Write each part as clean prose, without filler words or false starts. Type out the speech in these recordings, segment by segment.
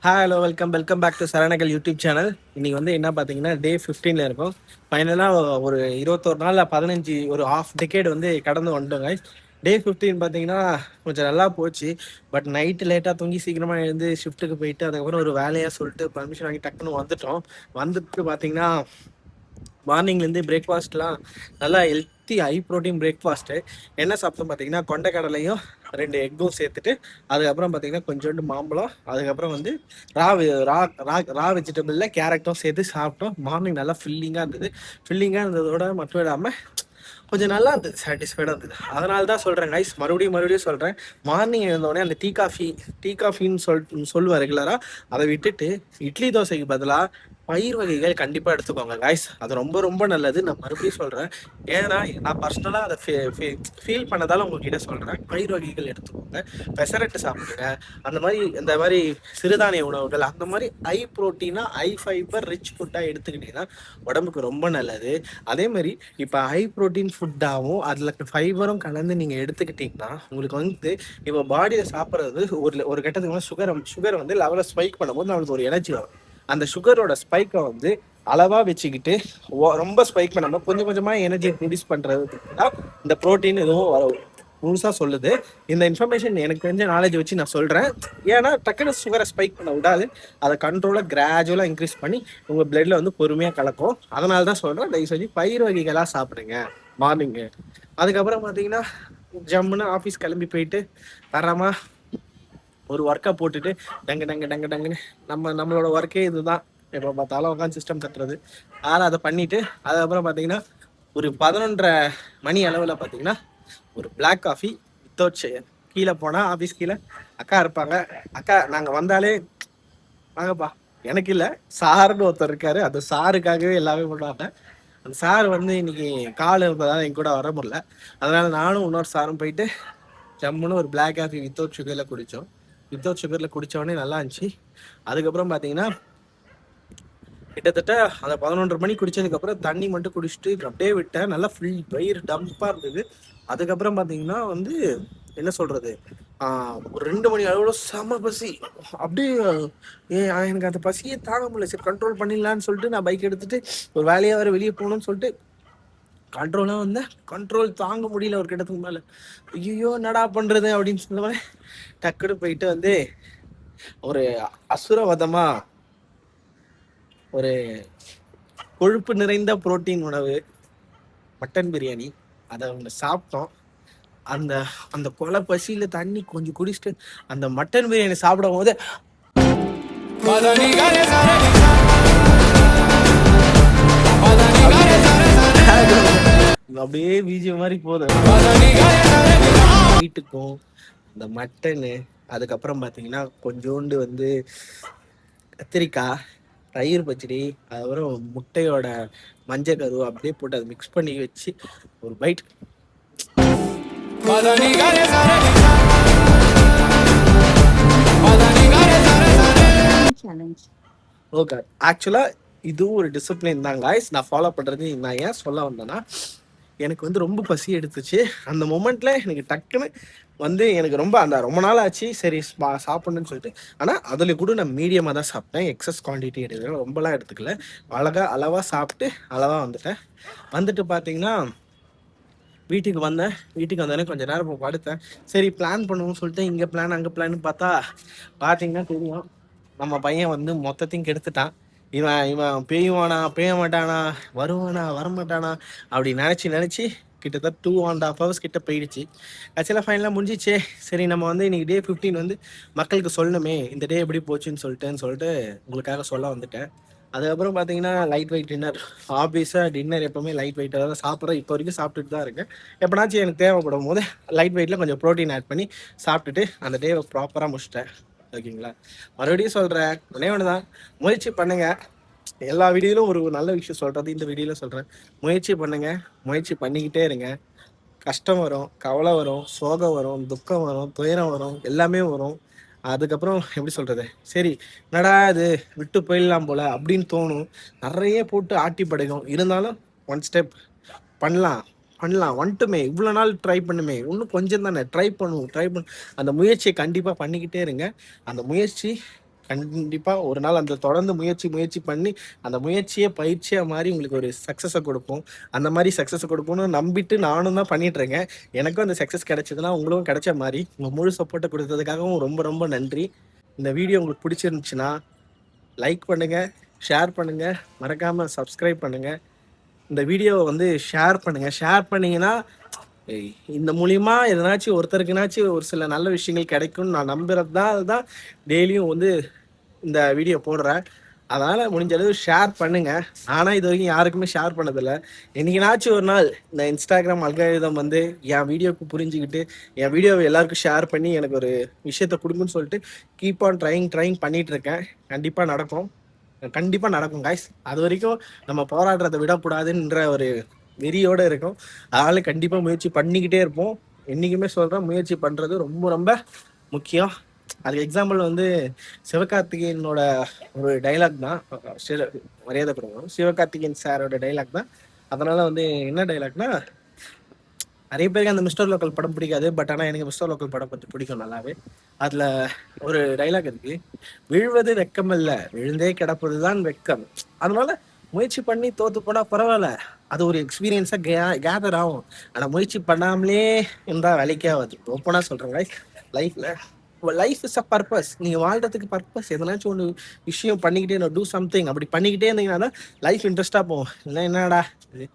Hello welcome back to சரணகல் YouTube channel. இன்னைக்கு வந்து என்ன பார்த்தீங்கன்னா டே 15ல இருக்கும். ஃபைனலாக ஒரு 21 நாள் 15 ஒரு ஹாஃப் டெக்கேட் வந்து கடந்து வந்துட்டோங்க. டே 15 பார்த்தீங்கன்னா கொஞ்சம் நல்லா போச்சு. பட் நைட்டு லேட்டாக தூங்கி சீக்கிரமாக எழுந்து ஷிஃப்ட்டுக்கு போயிட்டு அதுக்கப்புறம் ஒரு வேலையாக சொல்லிட்டு பர்மிஷன் வாங்கி டக்குன்னு வந்துட்டோம். வந்துட்டு பார்த்தீங்கன்னா மார்னிங்லேருந்து பிரேக்ஃபாஸ்ட்லாம் நல்லா ஹெல்த்தி ஹை ப்ரோட்டீன் பிரேக்ஃபாஸ்ட்டு. என்ன சாப்பிட்டோம் பார்த்தீங்கன்னா கொண்டைக்கடலையும் 2 எக்கும் சேர்த்துட்டு அதுக்கப்புறம் பார்த்தீங்கன்னா கொஞ்சோண்டு மாம்பழம், அதுக்கப்புறம் வந்து ரா ரா ரா ரா வெஜிடபிளில் கேரட்டும் சேர்த்து சாப்பிட்டோம். மார்னிங் நல்லா ஃபில்லிங்காக இருந்ததோட மட்டும் இல்லாமல் கொஞ்சம் நல்லா இருந்தது, சாட்டிஸ்ஃபைடாக இருந்தது. அதனால தான் சொல்கிறேன் கைஸ், மறுபடியும் சொல்கிறேன். மார்னிங் எழுந்தோடனே அந்த டீ காஃபின்னு சொல்லுவேன் ரெகுலராக. அதை விட்டுட்டு இட்லி தோசைக்கு பதிலாக பயிர் வகைகள் கண்டிப்பாக எடுத்துக்கோங்க கைஸ். அது ரொம்ப ரொம்ப நல்லது. நான் மறுபடியும் சொல்கிறேன், ஏன்னா நான் பர்சனலாக அதை ஃபீல் பண்ணதால் உங்ககிட்ட சொல்கிறேன். பயிர் வகைகள் எடுத்துக்கோங்க, பெசரட்டு சாப்பிடுங்க, இந்த மாதிரி சிறுதானிய உணவுகள், அந்த மாதிரி ஹை ப்ரோட்டீனாக ஹை ஃபைபர் ரிச் ஃபுட்டாக எடுத்துக்கிட்டிங்கன்னா உடம்புக்கு ரொம்ப நல்லது. அதே மாதிரி இப்போ ஹை ப்ரோட்டீன் ஃபுட்டாகவும் அதில் ஃபைபரும் கலந்து நீங்கள் எடுத்துக்கிட்டிங்கன்னா உங்களுக்கு வந்து இப்போ பாடியில் சாப்பிட்றது ஒரு கட்டத்துக்கு மேலே சுகர் வந்து லெவலை ஸ்பைக் பண்ணும்போது நம்மளுக்கு ஒரு எனர்ஜி வரும். அந்த சுகரோட ஸ்பைக்கை வந்து அளவாக வச்சுக்கிட்டு ரொம்ப ஸ்பைக் பண்ணாமல் கொஞ்சம் கொஞ்சமாக எனர்ஜி ரிலீஸ் பண்ணுறதுக்கு தான் இந்த ப்ரோட்டீன் எதுவும் முழுசாக சொல்லுது. இந்த இன்ஃபர்மேஷன் எனக்கு தெரிஞ்ச நாலேஜ் வச்சு நான் சொல்கிறேன். ஏன்னா டக்குனு சுகரை ஸ்பைக் பண்ண விடாது, அதை கண்ட்ரோலாக கிராஜுவலாக இன்க்ரீஸ் பண்ணி உங்கள் பிளட்டில் வந்து பொறுமையாக கலக்கும். அதனால தான் சொல்கிறேன், தயவு செஞ்சு பயிர் வகைகளாக சாப்பிடுங்க மார்னிங்கு. அதுக்கப்புறம் பார்த்தீங்கன்னா ஜம்முன்னு ஆஃபீஸ் கிளம்பி போயிட்டு தரமாக ஒரு ஒர்க்கை போட்டுட்டு டங்குன்னு நம்மளோட ஒர்க்கே இதுதான். எப்போ பார்த்தாலும் உட்காந்து சிஸ்டம் தட்டுறது. அதை பண்ணிவிட்டு அதுக்கப்புறம் பார்த்தீங்கன்னா ஒரு 11:30 மணி அளவில் பார்த்தீங்கன்னா ஒரு பிளாக் காஃபி வித்தவுட் ஷேர். கீழே போனால் ஆஃபீஸ் கீழே அக்கா இருப்பாங்க. அக்கா நாங்கள் வந்தாலே வாங்கப்பா, எனக்கு இல்லை சாருன்னு ஒருத்தர் இருக்காரு, அந்த சாருக்காகவே எல்லாமே பண்ணுவாங்க. அந்த சார் வந்து இன்னைக்கு கால் இருந்ததால் என் கூட வர முடியல. அதனால நானும் இன்னொரு சாரும் போயிட்டு ஜம்முன்னு ஒரு பிளாக் காஃபி வித்தவுட் சுகரில் குடித்தோம். வித்தவுட் சுகரில் குடித்தோடனே நல்லா இருந்துச்சு. அதுக்கப்புறம் பார்த்தீங்கன்னா கிட்டத்தட்ட அந்த 11:30 மணி குடித்ததுக்கப்புறம் தண்ணி மட்டும் குடிச்சிட்டு அப்படியே விட்டேன். நல்லா ஃபுல் வயிறு டம்ப்பாக இருந்தது. அதுக்கப்புறம் பார்த்தீங்கன்னா வந்து என்ன சொல்கிறது, ஒரு 2 மணி அளவோட செம பசி. அப்படியே எனக்கு அந்த பசியை தாங்க முடியல. சரி கண்ட்ரோல் பண்ணிடலான்னு சொல்லிட்டு நான் பைக் எடுத்துகிட்டு ஒரு வேலையாக வேறு வெளியே போகணும்னு சொல்லிட்டு கண்ட்ரோலாக வந்தேன். கண்ட்ரோல் தாங்க முடியல ஒரு கிட்டத்துக்கு மேலே. ஐயோ என்னடா பண்ணுறது அப்படின்னு சொல்லுவேன். டக்குன்னு போயிட்டு வந்து ஒரு அசுரவதமாக ஒரு கொழுப்பு நிறைந்த புரோட்டீன் உணவு மட்டன் பிரியாணி அதை அவங்க சாப்பிட்டோம். அந்த அந்த கொலை பசியில் தண்ணி கொஞ்சம் குடிச்சிட்டு அந்த மட்டன் பிரியாணி சாப்பிடும் போது அப்படியே பீஜி மாதிரி போதும் வீட்டுக்கும் இந்த மட்டனு. அதுக்கப்புறம் பார்த்தீங்கன்னா கொஞ்சோண்டு வந்து கத்திரிக்காய், தயிர் பச்சடி, அதுக்கப்புறம் முட்டையோட மஞ்சள் கரு அப்படியே போட்டு அதை மிக்ஸ் பண்ணி வச்சு ஒரு பைட். ஓகே, ஆக்சுவலாக இதுவும் ஒரு டிசிப்ளின் தான் காய்ஸ். நான் ஃபாலோ பண்ணுறது நான் ஏன் சொல்ல வந்தேன்னா, எனக்கு வந்து ரொம்ப பசி எடுத்துச்சு. அந்த மொமெண்ட்டில் எனக்கு டக்குன்னு வந்து எனக்கு ரொம்ப நாள் ஆச்சு சரி சாப்பிட்ணுன்னு சொல்லிட்டு. ஆனால் அதில் கூட நான் மீடியமாக தான் சாப்பிட்டேன், எக்ஸஸ் குவான்டிட்டி எடுக்கல, ரொம்பலாம் எடுத்துக்கல. அளவாக சாப்பிட்டு அளவாக வந்துட்டு பார்த்தீங்கன்னா வீட்டுக்கு வந்தோடனே கொஞ்சம் நேரம் படுத்தேன். சரி பிளான் பண்ணுவோம்னு சொல்லிட்டு இங்கே பிளான் அங்கே பிளான்னு பார்த்தீங்கன்னா தெரியும், நம்ம பையன் வந்து மொத்தத்தையும் கெடுத்துட்டான். இவன் பேய மாட்டானா, வருவானா வரமாட்டானா அப்படி நினச்சி கிட்டத்தட்ட 2.5 hours கிட்ட போயிடுச்சு. ஆக்சுவலாக ஃபைனலாக முடிஞ்சிச்சே. சரி நம்ம வந்து இன்னைக்கு டே 15 வந்து மக்களுக்கு சொல்லணுமே இந்த டே எப்படி போச்சுன்னு சொல்லிட்டு உங்களுக்காக சொல்ல வந்துட்டேன். அதுக்கப்புறம் பார்த்தீங்கன்னா லைட் வெயிட் டின்னர். ஆப்வியஸாக டின்னர் எப்போவுமே லைட் வெயிட்டாக தான் சாப்பிட்றேன். இப்போ வரைக்கும் சாப்பிட்டுட்டு தான் இருக்கேன். எப்போனாச்சும் எனக்கு தேவைப்படும் போது லைட் வெயிட்டில் கொஞ்சம் ப்ரோட்டீன் ஆட் பண்ணி சாப்பிட்டுட்டு அந்த டேவை ப்ராப்பராக முடிச்சிட்டேன். ஓகேங்களா, மறுபடியும் சொல்கிறேன், ஒன்று தான், முயற்சி பண்ணுங்கள். எல்லா வீடியோவிலும் ஒரு நல்ல விஷயம் சொல்கிறது இந்த வீடியோவில் சொல்கிறேன். முயற்சி பண்ணுங்கள், முயற்சி பண்ணிக்கிட்டே இருங்க. கஷ்டம் வரும், கவலை வரும், சோகம் வரும், துக்கம் வரும், துயரம் வரும், எல்லாமே வரும். அதுக்கப்புறம் எப்படி சொல்கிறது, சரி என்னடா இது விட்டு போயிடலாம் போல் அப்படின்னு தோணும். நிறைய போட்டு ஆட்டி படைக்கும். இருந்தாலும் ஒன் ஸ்டெப் பண்ணலாம் வந்துட்டுமே இவ்வளோ நாள் ட்ரை பண்ணுமே, இன்னும் கொஞ்சம் தானே ட்ரை பண்ண அந்த முயற்சியை கண்டிப்பாக பண்ணிக்கிட்டே இருங்க. அந்த முயற்சி கண்டிப்பாக ஒரு நாள் அந்த தொடர்ந்து முயற்சி பண்ணி அந்த முயற்சியை பயிற்சியாக மாதிரி உங்களுக்கு ஒரு சக்ஸஸை கொடுப்போம். அந்த மாதிரி சக்ஸஸை கொடுப்போம்னு நம்பிட்டு நானும் தான் பண்ணிட்டு இருக்கேன். எனக்கும் அந்த சக்ஸஸ் கிடைச்சதுன்னா உங்களுக்கும் கிடைச்ச மாதிரி உங்கள் முழு சப்போர்ட்டை கொடுத்ததுக்காகவும் ரொம்ப ரொம்ப நன்றி. இந்த வீடியோ உங்களுக்கு பிடிச்சிருந்துச்சுன்னா லைக் பண்ணுங்கள், ஷேர் பண்ணுங்கள், மறக்காமல் சப்ஸ்கிரைப் பண்ணுங்கள். இந்த வீடியோவை வந்து ஷேர் பண்ணுங்கள். ஷேர் பண்ணிங்கன்னா இந்த மூலிமா எதனாச்சும் ஒருத்தருக்குனாச்சும் ஒரு சில நல்ல விஷயங்கள் கிடைக்கும்னு நான் நம்புறது தான். அதுதான் டெய்லியும் வந்து இந்த வீடியோ போடுறேன். அதனால் முடிஞ்ச அளவு ஷேர் பண்ணுங்கள். ஆனால் இது வரைக்கும் யாருக்குமே ஷேர் பண்ணதில்லை. என்றைக்குனாச்சும் ஒரு நாள் இந்த இன்ஸ்டாகிராம் அல்காரிதம் வந்து என் வீடியோவுக்கு புரிஞ்சுக்கிட்டு என் வீடியோவை எல்லாருக்கும் ஷேர் பண்ணி எனக்கு ஒரு விஷயத்தை கொடுக்குன்னு சொல்லிட்டு கீப் ஆன் ட்ரைங் பண்ணிகிட்ருக்கேன். கண்டிப்பாக நடக்கும், கண்டிப்பாக நடக்கும் காய்ஸ். அது வரைக்கும் நம்ம போராடுறதை விடக்கூடாதுன்ற ஒரு வெறியோடு இருக்கும். அதனால் கண்டிப்பாக முயற்சி பண்ணிக்கிட்டே இருப்போம். என்றைக்குமே சொல்கிறேன், முயற்சி பண்ணுறது ரொம்ப ரொம்ப முக்கியம். அதுக்கு எக்ஸாம்பிள் வந்து சிவகார்த்திகேயனோட ஒரு டைலாக் தான், மரியாதை கொடுக்கணும், சிவகார்த்திகேயன் சாரோட டைலாக் தான். அதனால் வந்து என்ன டைலாக்னா, நிறைய பேருக்கு அந்த மிஸ்டர் லோக்கல் படம் பிடிக்காது, பட் ஆனால் எனக்கு மிஸ்டர் லோக்கல் படம் பற்றி பிடிக்கும் நல்லாவே. அதில் ஒரு டைலாக் இருக்கு, விழுவது வெக்கம் இல்லை, விழுந்தே கிடப்பது தான் வெக்கம். அதனால முயற்சி பண்ணி தோத்து போனால் பரவாயில்ல, அது ஒரு எக்ஸ்பீரியன்ஸாக கேதர் ஆகும். ஆனால் முயற்சி பண்ணாமலே இருந்தால் வேலைக்கே ஆகுது. ஓப்பனாக சொல்கிறேன், லைஃப் இஸ் அ பர்பஸ். நீங்கள் வாழ்றதுக்கு பர்பஸ் எதனாச்சும் ஒன்று விஷயம் பண்ணிக்கிட்டே டூ சம்திங். அப்படி பண்ணிக்கிட்டே இருந்தீங்கன்னா தான் லைஃப் இன்ட்ரெஸ்டாக போகும். இல்லை என்னடா இது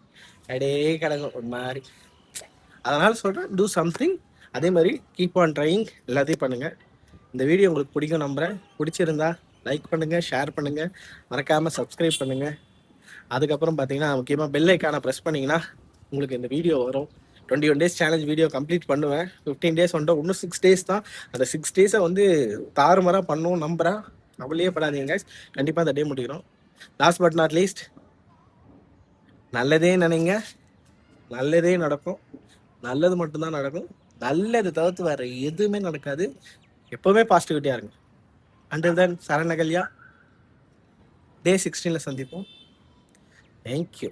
அப்படியே கிடக்கும் ஒரு மாதிரி. அதனால் சொல்கிறேன், டூ சம்திங். அதே மாதிரி கீப் ஆன் ட்ரையிங், எல்லாத்தையும் பண்ணுங்கள். இந்த வீடியோ உங்களுக்கு பிடிக்கும் நம்புகிறேன். பிடிச்சிருந்தா லைக் பண்ணுங்கள், ஷேர் பண்ணுங்கள், மறக்காமல் சப்ஸ்கிரைப் பண்ணுங்கள். அதுக்கப்புறம் பார்த்தீங்கன்னா முக்கியமாக பெல் ஐக்கானை ப்ரெஸ் பண்ணிங்கன்னா உங்களுக்கு இந்த வீடியோ வரும். 21 days சேலஞ்ச் வீடியோ கம்ப்ளீட் பண்ணுவேன். 15 days வந்துட்டு இன்னும் 6 days தான். அந்த 6 days வந்து தாறுமாறாக பண்ணுவோம் நம்புகிறேன். அவளையே படாதீங்க கைஸ், கண்டிப்பாக அந்த டே முடிக்கிறோம். லாஸ்ட் பட் நாட் லீஸ்ட், நல்லதே நினைங்க, நல்லதே நடக்கும். நல்லது மட்டும்தான் நடக்கும். நல்லது தவிர்த்து வேறு எதுவுமே நடக்காது. எப்போவுமே பாசிட்டிவிட்டியாக இருங்க. Until then, சரணகல்யா. Day 16 சந்திப்போம். தேங்க்யூ.